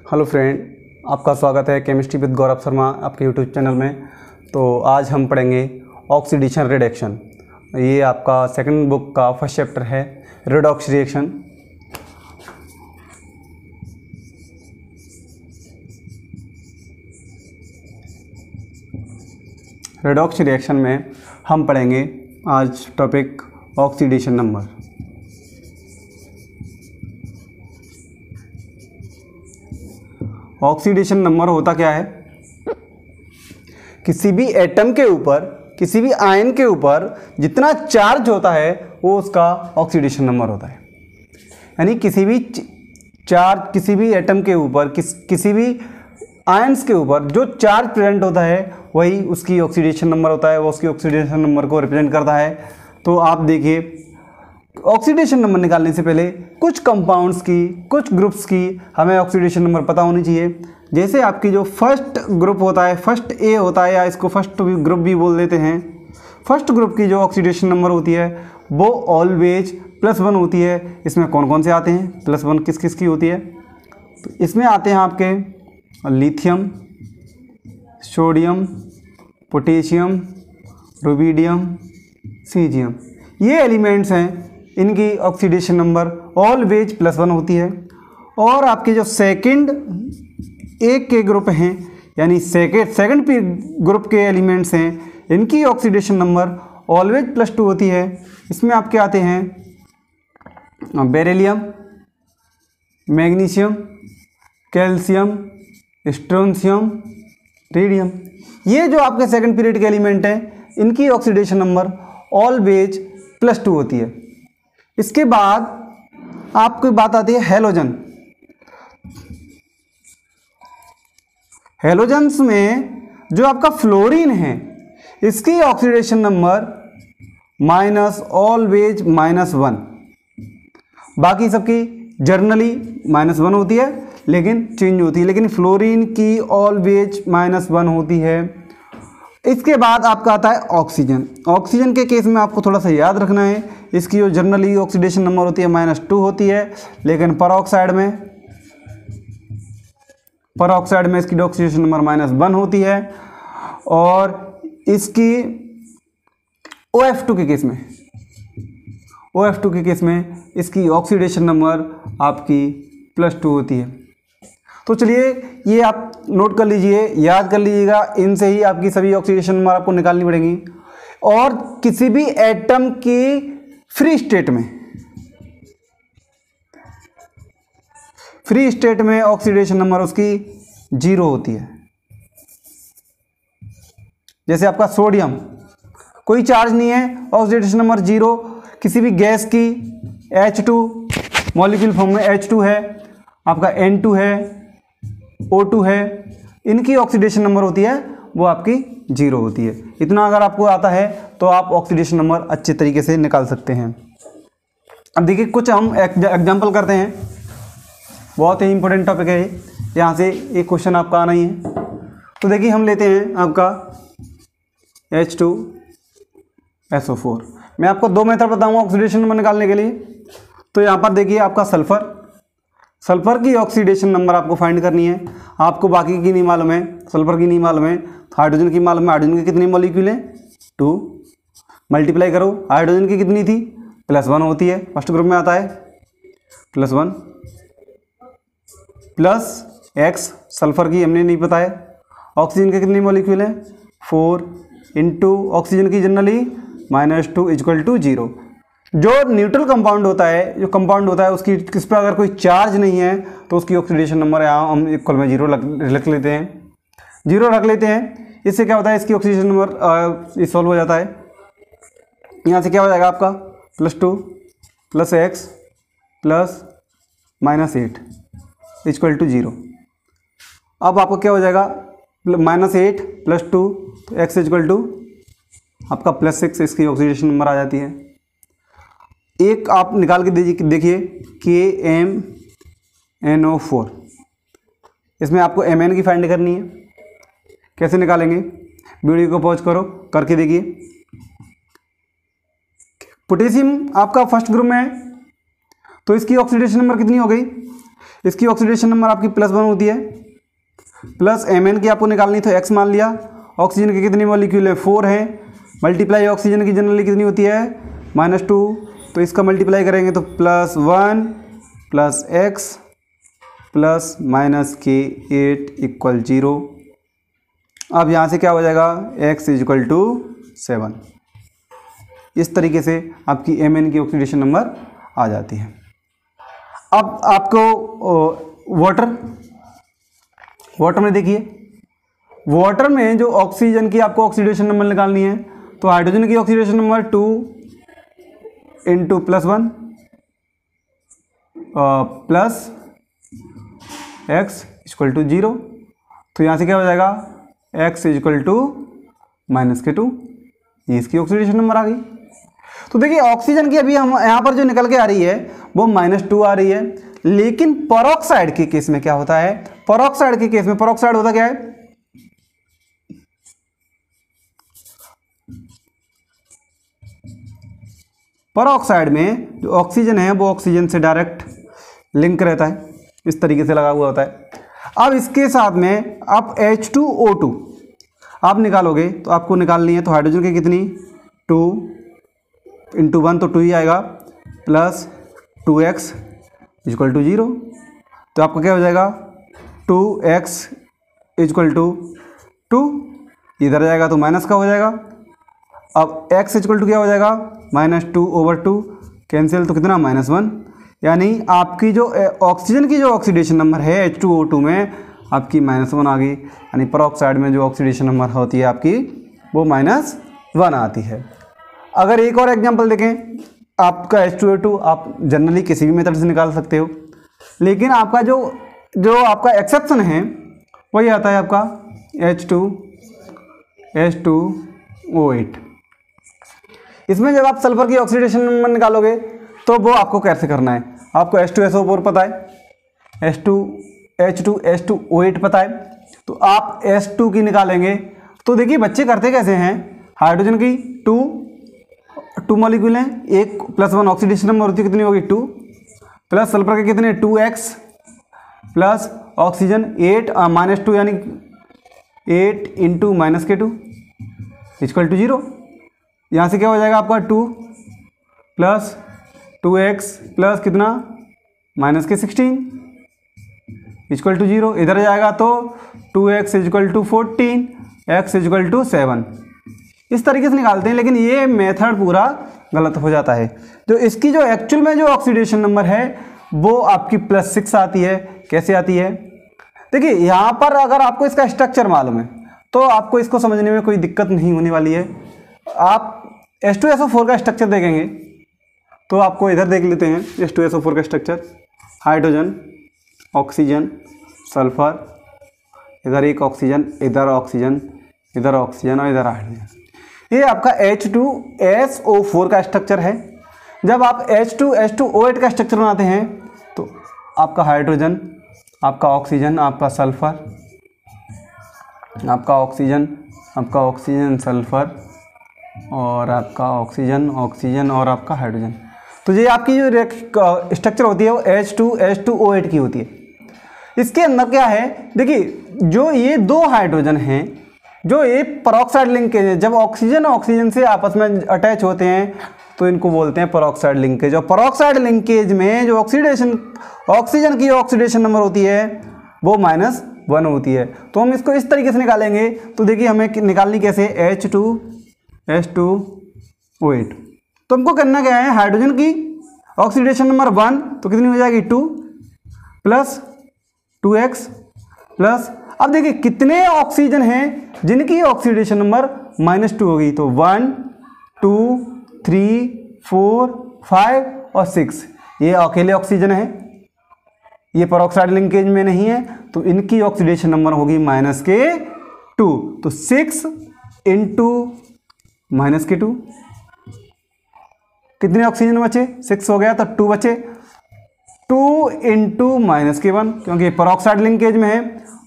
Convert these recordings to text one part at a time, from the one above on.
Hello friend, आपका स्वागत है केमिस्ट्री विद गौरव शर्मा आपके यूट्यूब चैनल में। तो आज हम पढ़ेंगे ऑक्सीडेशन रिडक्शन। ये आपका सेकंड बुक का फर्स्ट चैप्टर है, रेडॉक्स रिएक्शन। रेडॉक्स रिएक्शन में हम पढ़ेंगे आज topic oxidation number. Oxidation number होता क्या है? किसी भी एटम के ऊपर, किसी भी आयन के ऊपर जितना चार्ज होता है वो उसका ऑक्सीडेशन नंबर होता है। यानी किसी भी चार्ज, किसी भी एटम के ऊपर, किसी भी आयन्स के ऊपर जो चार्ज प्रेजेंट होता है वही उसकी ऑक्सीडेशन नंबर होता है, वो उसकी ऑक्सीडेशन नंबर को रिप्रेजेंट करता है। तो आप देखिए, ऑक्सीडेशन नंबर निकालने से पहले कुछ कंपाउंड्स की, कुछ ग्रुप्स की हमें ऑक्सीडेशन नंबर पता होनी चाहिए। जैसे आपकी जो फर्स्ट ग्रुप होता है, फर्स्ट ए होता है, या इसको फर्स्ट ग्रुप भी बोल देते हैं। फर्स्ट ग्रुप की जो ऑक्सीडेशन नंबर होती है वो ऑलवेज +1 होती है। इसमें कौन कौन से आते हैं? +1 किस किस की होती है? तो इसमें आते हैं आपके lithium, sodium, potassium, rubidium, caesium. ये एलिमेंट्स हैं, इनकी ऑक्सीडेशन नंबर ऑलवेज +1 होती है। और आपके जो सेकंड एक के ग्रुप हैं, यानी सेकंड ग्रुप के एलिमेंट्स हैं, इनकी ऑक्सीडेशन नंबर ऑलवेज +2 होती है। इसमें आपके आते हैं beryllium, magnesium, calcium, strontium, radium. ये जो आपके सेकंड पीरियड के एलिमेंट हैं, इनकी ऑक्सीडेशन नंबर ऑलवेज +2 होती है। इसके बाद आपकी बात आती है हैलोजन। हैलोजन्स में जो आपका फ्लोरीन है, इसकी ऑक्सीडेशन नंबर ऑलवेज -1। बाकी सबकी जर्नली -1 होती है, लेकिन चेंज होती है, लेकिन फ्लोरीन की ऑलवेज -1 होती है। इसके बाद आपका आता है ऑक्सीजन। ऑक्सीजन के केस में आपको थोड़ा सा याद रखना है, इसकी जो जनरली ऑक्सीडेशन नंबर होती है -2 होती है, लेकिन पेरोक्साइड में इसकी ऑक्सीडेशन नंबर -1 होती है। और इसकी OF2 के केस में इसकी ऑक्सीडेशन नंबर आपकी +2 होती है। तो चलिए, ये आप नोट कर लीजिए, याद कर लीजिएगा, इनसे ही आपकी सभी ऑक्सीडेशन नंबर आपको निकालनी पड़ेंगी। और किसी भी एटम की फ्री स्टेट में ऑक्सीडेशन नंबर उसकी 0 होती है। जैसे आपका सोडियम, कोई चार्ज नहीं है, ऑक्सीडेशन नंबर 0। किसी भी गैस की H2 मॉलिक्यूल फॉर्म में H2 है, आपका N2 है, O2 है, इनकी ऑक्सीडेशन नंबर होती है वो आपकी 0 होती है। इतना अगर आपको आता है तो आप ऑक्सीडेशन नंबर अच्छे तरीके से निकाल सकते हैं। अब देखिए, कुछ हम एग्जांपल करते हैं, बहुत ही इंपॉर्टेंट टॉपिक है ये, यहाँ से एक क्वेश्चन आपका आना ही है। तो देखिए, हम लेते हैं आपका H2SO4। मैं आपको 2 मेथड बताऊँगा ऑक्सीडेशन नंबर निकालने के लिए। तो यहाँ पर देखिए, आपका सल्फर की ऑक्सीडेशन नंबर आपको फाइंड करनी है। आपको बाकी की नहीं मालूम है, सल्फर की नहीं मालूम है, हाइड्रोजन की मालूम है। हाइड्रोजन के कितने मॉलिक्यूल हैं? 2। मल्टीप्लाई करो, हाइड्रोजन की कितनी थी? +1 होती है, फर्स्ट ग्रुप में आता है +1 +X। सल्फर की हमने नहीं पता है। ऑक्सीजन के कितने मॉलिक्यूल हैं? 4 इंटू ऑक्सीजन की जनरली -2 = 0। जो न्यूट्रल कंपाउंड होता है, उसकी किस पर अगर कोई चार्ज नहीं है तो उसकी ऑक्सीडेशन नंबर यहाँ हम इक्वल में 0 रख लेते हैं। 0 रख लेते हैं। इससे क्या होता है, इसकी ऑक्सीडेशन नंबर सॉल्व हो जाता है। यहाँ से क्या हो जाएगा आपका +2 +X +-8 = 0। अब आपको क्या हो जाएगा, -8 +2 तो X = आपका +6, इसकी ऑक्सीडेशन नंबर आ जाती है। एक आप निकाल के देखिए KMnO4। इसमें आपको Mn की फाइंड करनी है। कैसे निकालेंगे? वीडियो को पॉज करो, करके देखिए। पोटेशियम आपका फर्स्ट ग्रुप में है, तो इसकी ऑक्सीडेशन नंबर कितनी हो गई? इसकी ऑक्सीडेशन नंबर आपकी +1 होती है, प्लस Mn की आपको निकालनी तो x मान लिया। ऑक्सीजन की कितनी मॉलिक्यूल है 4 है, मल्टीप्लाई ऑक्सीजन की जनरली कितनी होती है -2, तो इसका मल्टीप्लाई करेंगे तो +1 + x प्लस -k8 = 0। अब यहाँ से क्या हो जाएगा x = 7। इस तरीके से आपकी Mn की ऑक्सीडेशन नंबर आ जाती है। अब आपको वाटर में देखिए, वाटर में जो ऑक्सीजन की आपको ऑक्सीडेशन नंबर निकालनी है तो हाइड्रोजन की ऑक्सीडेशन नंबर 2 × +1 प्लस x = 0। तो यहाँ से क्या हो जाएगा x = -k2, ये इसकी ऑक्सीडेशन नंबर आ गई। तो देखिए ऑक्सीजन की अभी हम यहाँ पर जो निकल के आ रही है वो -2 आ रही है, लेकिन पेरोक्साइड के केस में क्या होता है, पेरोक्साइड के केस में पेरोक्साइड होता क्या है, पेरोक्साइड में जो ऑक्सीजन है वो ऑक्सीजन से डायरेक्ट लिंक रहता है, इस तरीके से लगा हुआ होता है। अब इसके साथ में आप H2O2 आप निकालोगे तो आपको निकालनी है, तो हाइड्रोजन की कितनी 2 × 1 तो 2 ही आएगा, प्लस 2x = 0। तो आपका क्या हो जाएगा 2x = 2, इधर जाएगा तो माइनस का हो जाएगा। अब x = क्या हो जाएगा -2/2, कैंसिल तो कितना -1, यानी आपकी जो ऑक्सीजन की जो ऑक्सीडेशन नंबर है H2O2 में आपकी -1 आ गई, यानी पेरोक्साइड में जो ऑक्सीडेशन नंबर होती है आपकी वो -1 आती है। अगर एक और एग्जांपल देखें, आपका H2O2 आप जनरली किसी भी मेथड से निकाल सकते हो, लेकिन आपका जो आपका एक्सेप्शन है वही आता है आपका H2O8। इसमें जब आप सल्फर की ऑक्सीडेशन नंबर निकालोगे तो वो आपको कैसे करना है, आपको H2SO4 पता है, H2H2O8 पता है, तो आप S2 की निकालेंगे। तो देखिए बच्चे करते कैसे हैं, हाइड्रोजन की 2 मॉलिक्यूल हैं, एक +1 ऑक्सीडेशन नंबर होती है, कितनी होगी 2, प्लस सल्फर के कितने 2x प्लस ऑक्सीजन 8 -2 यानी 8 × -k2 = 0। यहाँ से क्या हो जाएगा आपका 2 प्लस 2x प्लस कितना -k16 = 0, इधर जाएगा तो 2x = 14, x = 7। इस तरीके से निकालते हैं, लेकिन ये मेथड पूरा गलत हो जाता है। जो इसकी जो एक्चुअल में जो ऑक्सीडेशन नंबर है वो आपकी +6 आती है। कैसे आती है, देखिए यहाँ पर अगर आपको इसका स्ट्रक्चर मालूम है तो आपको इसको समझने में कोई दिक्कत नहीं होने वाली है। आप H2SO4 का स्ट्रक्चर देखेंगे तो आपको इधर देख लेते हैं H2SO4 का स्ट्रक्चर, हाइड्रोजन, ऑक्सीजन, सल्फर, इधर एक ऑक्सीजन, इधर ऑक्सीजन, इधर ऑक्सीजन और इधर हाइड्रोजन। ये आपका H2SO4 का स्ट्रक्चर है। जब आप H2H2O8 का स्ट्रक्चर बनाते हैं तो आपका हाइड्रोजन, आपका ऑक्सीजन, आपका सल्फर, आपका ऑक्सीजन सल्फर और आपका ऑक्सीजन और आपका हाइड्रोजन। तो ये आपकी जो स्ट्रक्चर होती है वो H2H2O8 की होती है। इसके अंदर क्या है, देखिए जो ये 2 हाइड्रोजन हैं, जो ये पेरोक्साइड लिंकेज है, जब ऑक्सीजन से आपस में अटैच होते हैं तो इनको बोलते हैं पेरोक्साइड लिंकेज। और पेरोक्साइड लिंकेज में जो ऑक्सीजन की ऑक्सीडेशन नंबर होती है वो -1 होती है। तो हम इसको इस तरीके से निकालेंगे, तो देखिए हमें निकालनी कैसे, H2H2O8। तो हमको करना क्या है, हाइड्रोजन की ऑक्सीडेशन नंबर 1 तो कितनी हो जाएगी 2 प्लस 2x प्लस, अब देखिए कितने ऑक्सीजन हैं जिनकी ऑक्सीडेशन नंबर -2 होगी, तो 1 2 3 4 5 और 6, ये अकेले ऑक्सीजन है, ये पेरोक्साइड लिंकेज में नहीं है, तो इनकी ऑक्सीडेशन नंबर होगी -k2। तो 6 × -k2, कितने ऑक्सीजन बचे, 6 हो गया तो 2 बचे, 2 × -k1, क्योंकि पेरोक्साइड लिंकेज में है।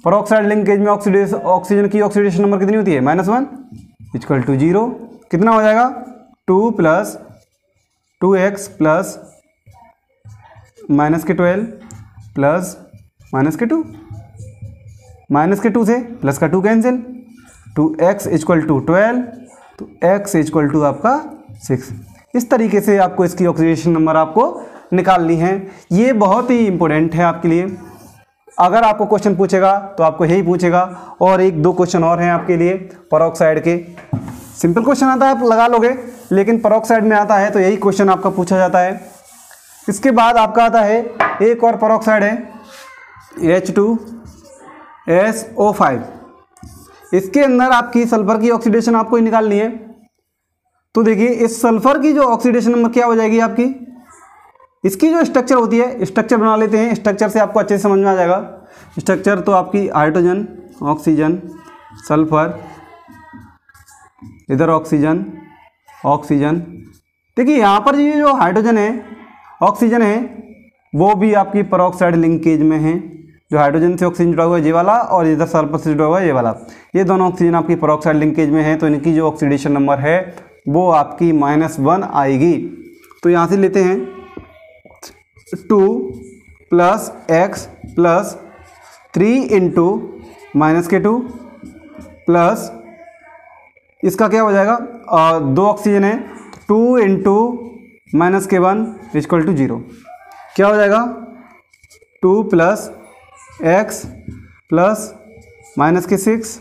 पेरोक्साइड लिंकेज में ऑक्सीजन की ऑक्सीडेशन नंबर कितनी होती है -1 = 0। कितना हो जाएगा 2 plus 2x plus -k12 plus minus के 2, माइनस के 2 से प्लस का 2 कैंसिल, 2x इक्वल टू 12, तो x इक्वल टू आपका 6। इस तरीके से आपको इसकी ऑक्सीडेशन नंबर आपको निकालनी है। ये बहुत ही इंपॉर्टेंट है आपके लिए। अगर आपको क्वेश्चन पूछेगा तो आपको यही पूछेगा, और एक दो क्वेश्चन और हैं आपके लिए पेरोक्साइड के। सिंपल क्वेश्चन आता है आप लगा लोगे, लेकिन पेरोक्साइड में आता है तो यही क्वेश्चन आपका पूछा जाता है। इसके बाद आपका आता है एक और पेरोक्साइड है H2SO5। इसके अंदर आपकी सल्फर की ऑक्सीडेशन आपको ही निकालनी है। तो देखिए इस सल्फर की जो ऑक्सीडेशन नंबर क्या हो जाएगी आपकी, इसकी जो स्ट्रक्चर होती है, स्ट्रक्चर बना लेते हैं, स्ट्रक्चर से आपको अच्छे से समझ में आ जाएगा। स्ट्रक्चर तो आपकी हाइड्रोजन, ऑक्सीजन, सल्फर, इधर ऑक्सीजन, ऑक्सीजन। देखिए यहाँ पर ये जो हाइड्रोजन है, ऑक्सीजन है, वो भी आपकी पेरोक्साइड लिंकेज में है। जो हाइड्रोजन से ऑक्सीजन जुड़ा हुआ है ये वाला, और इधर सल्फर से जुड़ा हुआ है ये वाला, ये दोनों ऑक्सीजन आपकी पेरोक्साइड लिंकेज में है। तो इनकी जो ऑक्सीडेशन नंबर है वो आपकी -1 आएगी। तो यहाँ से लेते हैं 2 + x + 3 × -2 प्लस इसका क्या हो जाएगा, 2 ऑक्सीजन है, 2 × -1 = 0। क्या हो जाएगा 2 + x + -6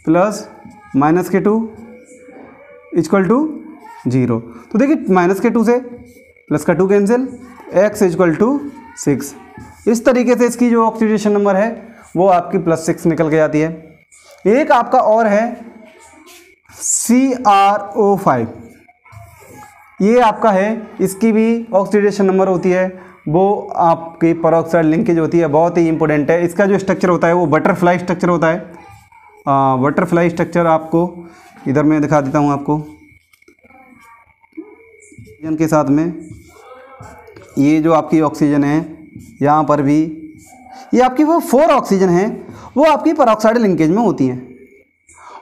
+ -2 = 0। तो देखिए -2 से प्लस का 2 कैंसिल, x = 6। इस तरीके से इसकी जो ऑक्सीडेशन नंबर है वो आपकी +6 निकल के जाती है। एक आपका और है CrO5, ये आपका है, इसकी भी ऑक्सीडेशन नंबर होती है, वो आपकी पेरोक्साइड लिंकेज होती है, बहुत ही इंपॉर्टेंट है। इसका जो स्ट्रक्चर होता है वो बटरफ्लाई स्ट्रक्चर होता है। बटरफ्लाई स्ट्रक्चर आपको इधर मैं दिखा देता हूँ आपको। ऑक्सीजन के साथ में ये जो आपकी ऑक्सीजन है, यहाँ पर भी ये आपकी वो 4 ऑक्सीजन है, वो आपकी पेरोक्साइड लिंकेज में होती हैं।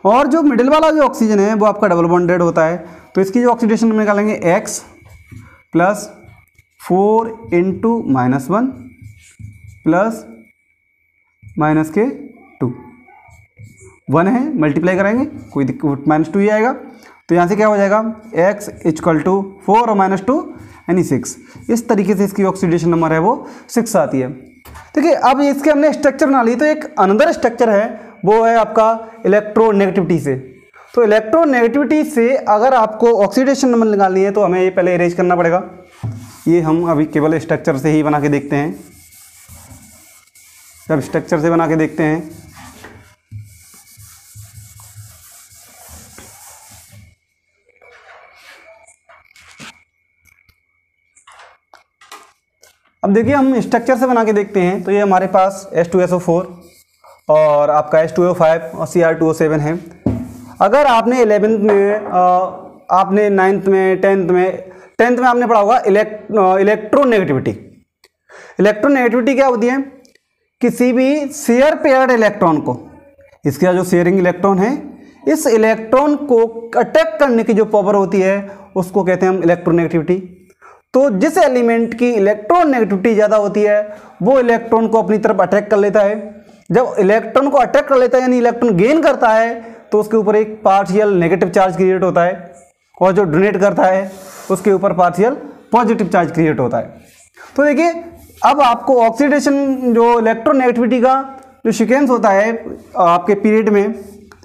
और जो मिडिल वाला जो ऑक्सीजन है वो आपका डबल बॉन्डेड होता है। तो इसकी जो ऑक्सीडेशन हम निकालेंगे x + 4 × -1 प्लस -2 1 है, मल्टीप्लाई कराएंगे कोई दिक्कत, -2 ही आएगा। तो यहाँ से क्या हो जाएगा x = 4 और -2 यानी 6। इस तरीके से इसकी ऑक्सीडेशन नंबर है वो 6 आती है। देखिए अब इसके हमने स्ट्रक्चर बना ली, तो एक अनदर स्ट्रक्चर है वो है आपका इलेक्ट्रोनेगेटिविटी से। तो इलेक्ट्रोनेगेटिविटी से अगर आपको ऑक्सीडेशन नंबर निकालनी है तो हमें ये पहले अरेंज करना पड़ेगा। ये हम अभी केवल स्ट्रक्चर से ही बना के देखते हैं। जब स्ट्रक्चर से बना के देखते हैं अब देखिए हम स्ट्रक्चर से बना के देखते हैं। तो ये हमारे पास H2SO4 और आपका H2O5 और Cr2O7 है। अगर आपने 11th में आपने 9th में 10th में आपने पढ़ा होगा इलेक्ट्रोनेगेटिविटी। इलेक्ट्रोनेगेटिविटी क्या होती है, किसी भी शेयर पेयर्ड इलेक्ट्रॉन को, इसका जो शेयरिंग इलेक्ट्रॉन है, इस इलेक्ट्रॉन को अटैक करने की जो पावर होती है उसको कहते हैं हम इलेक्ट्रोनेगेटिविटी। तो जिस एलिमेंट की इलेक्ट्रोनेगेटिविटी ज़्यादा होती है वो इलेक्ट्रॉन को अपनी तरफ अटैक कर लेता है। जब इलेक्ट्रॉन को अटैक कर लेता है यानी इलेक्ट्रॉन गेन करता है तो उसके ऊपर एक पार्शियल नेगेटिव चार्ज क्रिएट होता है, और जो डोनेट करता है उसके ऊपर पार्शियल पॉजिटिव चार्ज क्रिएट होता है। तो देखिए अब आपको ऑक्सीडेशन जो इलेक्ट्रोनेगेटिविटी का जो सीक्वेंस होता है आपके पीरियड में,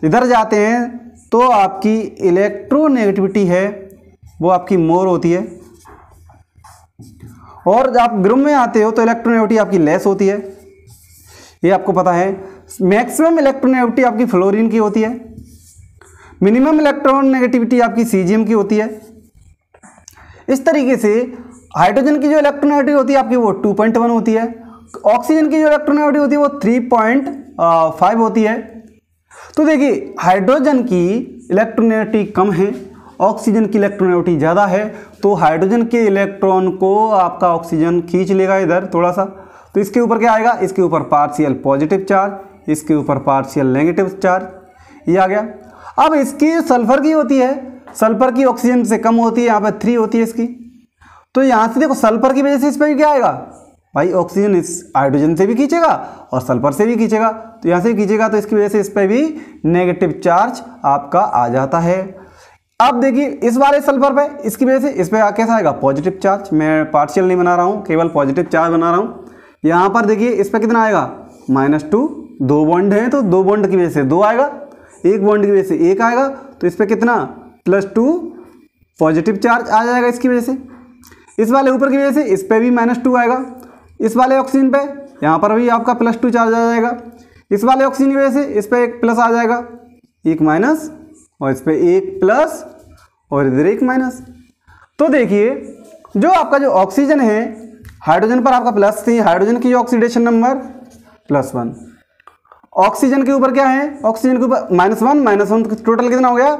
इधर जाते हैं तो आपकी इलेक्ट्रोनेगेटिविटी है वो आपकी मोर होती है, और जब आप ग्रुप में आते हो तो इलेक्ट्रोनेगेटिविटी आपकी लेस होती है, ये आपको पता है। मैक्सिमम इलेक्ट्रोनेगेटिविटी आपकी फ्लोरीन की होती है, मिनिमम इलेक्ट्रोनेगेटिविटी आपकी सीजियम की होती है। इस तरीके से हाइड्रोजन की जो इलेक्ट्रोनेगेटिविटी होती है आपकी वो 2.1 होती है, ऑक्सीजन की जो इलेक्ट्रोनेगेटिविटी होती है वो 3.5 होती है। तो देखिए हाइड्रोजन की इलेक्ट्रोनेगेटिविटी कम है, ऑक्सीजन की इलेक्ट्रोनेगेटिविटी ज़्यादा है, तो हाइड्रोजन के इलेक्ट्रॉन को आपका ऑक्सीजन खींच लेगा इधर थोड़ा सा। तो इसके ऊपर क्या आएगा, इसके ऊपर पार्शियल पॉजिटिव चार्ज, इसके ऊपर पार्शियल नेगेटिव चार्ज, ये आ गया। अब इसकी सल्फर की होती है, सल्फर की ऑक्सीजन से कम होती है, यहाँ पर 3 होती है इसकी। तो यहाँ से देखो सल्फर की वजह से इस पर क्या आएगा, भाई ऑक्सीजन इस हाइड्रोजन से भी खींचेगा और सल्फर से भी खींचेगा, तो यहाँ से भी खींचेगा, तो इसकी वजह से इस पर भी नेगेटिव चार्ज आपका आ जाता है। अब देखिए इस वाले सल्फर पे, इसकी वजह से इस पर कैसा आएगा, पॉजिटिव चार्ज। मैं पार्शियल नहीं बना रहा हूँ, केवल पॉजिटिव चार्ज बना रहा हूँ। यहाँ पर देखिए इस पर कितना आएगा, -2, 2 बॉन्ड हैं तो 2 बॉन्ड की वजह से 2 आएगा, 1 बॉन्ड की वजह से 1 आएगा, तो इस पर कितना +2 पॉजिटिव चार्ज आ जाएगा इसकी वजह से। इस वाले ऊपर की वजह से इस पर भी -2 आएगा। इस वाले ऑक्सीजन पे यहाँ पर भी आपका +2 चार्ज आ जाएगा। इस वाले ऑक्सीजन की वजह से इस पर 1 प्लस आ जाएगा, 1 माइनस, और इस पर 1 प्लस और इधर 1 माइनस। तो देखिए जो आपका जो ऑक्सीजन है, हाइड्रोजन पर आपका प्लस थी, हाइड्रोजन की ऑक्सीडेशन नंबर +1, ऑक्सीजन के ऊपर क्या है, ऑक्सीजन के ऊपर -1 टोटल कितना हो गया,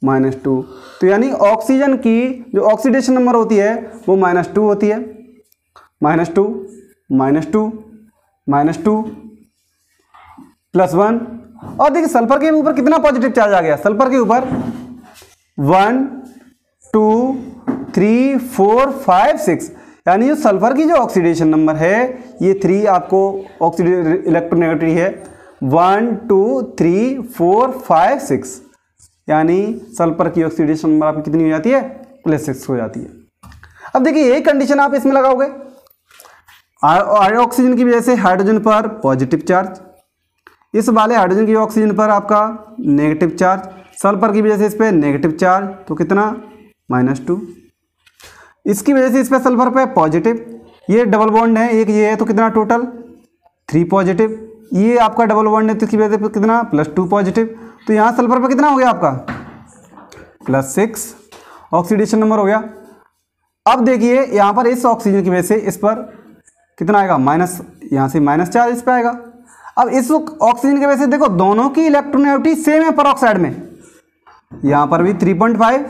-2। तो यानी ऑक्सीजन की जो ऑक्सीडेशन नंबर होती है वो -2 होती है, -2 -2 -2 +1। और देखिए सल्फर के ऊपर कितना पॉजिटिव चार्ज आ गया, सल्फर के ऊपर 1 2 3 4 5 6, यानी जो सल्फर की जो ऑक्सीडेशन नंबर है ये 3 आपको इलेक्ट्रोनेगेटिविटी है, 1 2 3 4 5 6, यानी सल्फर की ऑक्सीडेशन नंबर आपकी कितनी हो जाती है, +6 हो जाती है। अब देखिए यही कंडीशन आप इसमें लगाओगे, ऑक्सीजन की वजह से हाइड्रोजन पर पॉजिटिव चार्ज, इस वाले हाइड्रोजन की ऑक्सीजन पर आपका नेगेटिव चार्ज, सल्फर की वजह से इस पर नेगेटिव चार्ज, तो कितना -2, इसकी वजह से इस पर सल्फर पे पॉजिटिव, ये डबल बॉन्ड है, एक ये है, तो कितना टोटल 3 पॉजिटिव, ये आपका डबल बॉन्ड है तो इसकी वजह से कितना +2 पॉजिटिव, तो यहाँ सल्फर पे कितना हो गया आपका +6 ऑक्सीडेशन नंबर हो गया। अब देखिए यहाँ पर इस ऑक्सीजन की वजह से इस पर कितना आएगा, माइनस, यहाँ से माइनस चार्ज इस पर आएगा। अब इस ऑक्सीजन की वजह से देखो दोनों की इलेक्ट्रोनेगेटिविटी सेम है पेरोक्साइड में, यहाँ पर भी 3.5,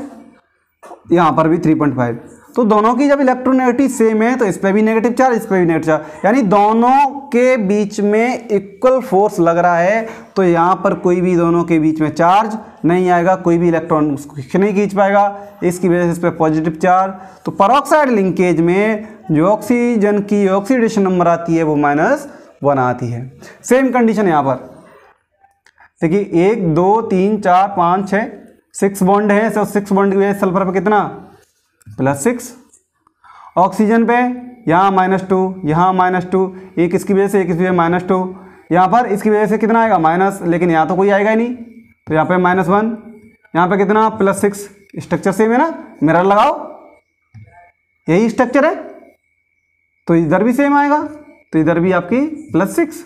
यहाँ पर भी 3.5, तो दोनों की जब इलेक्ट्रोनेगेटिविटी सेम है तो इस पर भी नेगेटिव चार्ज, इस पर भी नेगेटिव चार्ज, यानी दोनों के बीच में इक्वल फोर्स लग रहा है, तो यहाँ पर कोई भी दोनों के बीच में चार्ज नहीं आएगा, कोई भी इलेक्ट्रॉन उसको नहीं खींच पाएगा, इसकी वजह से इस पर पॉजिटिव चार्ज। तो पेरोक्साइड लिंकेज में जो ऑक्सीजन की ऑक्सीडेशन नंबर आती है वो -1 आती है। सेम कंडीशन यहाँ पर देखिए 1 2 3 4 5 6 6 बॉन्ड है, तो 6 बॉन्ड की वजह से सल्फर पर कितना +6, ऑक्सीजन पे यहाँ -2, यहाँ -2, एक इसकी वजह से एक इसकी वजह से -2, यहाँ पर इसकी वजह से कितना आएगा माइनस, लेकिन यहाँ तो कोई आएगा ही नहीं, तो यहाँ पे -1, यहाँ पे कितना +6, स्ट्रक्चर सेम है ना, मिरर लगाओ, यही स्ट्रक्चर है, तो इधर भी सेम आएगा, तो इधर भी आपकी +6।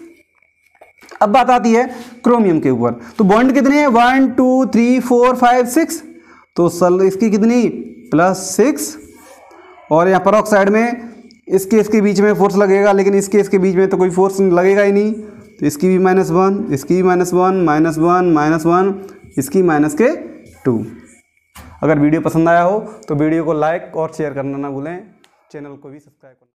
अब बात आती है क्रोमियम के ऊपर, तो बॉन्ड कितने हैं 1 2 3 4 5 6, तो इसकी कितनी +6, और यहाँ पेरोक्साइड में इसके बीच में फोर्स लगेगा, लेकिन इसके बीच में तो कोई फोर्स लगेगा ही नहीं, तो इसकी भी -1, इसकी भी -1 -1, इसकी -2। अगर वीडियो पसंद आया हो तो वीडियो को लाइक और शेयर करना ना भूलें, चैनल को भी सब्सक्राइब करना।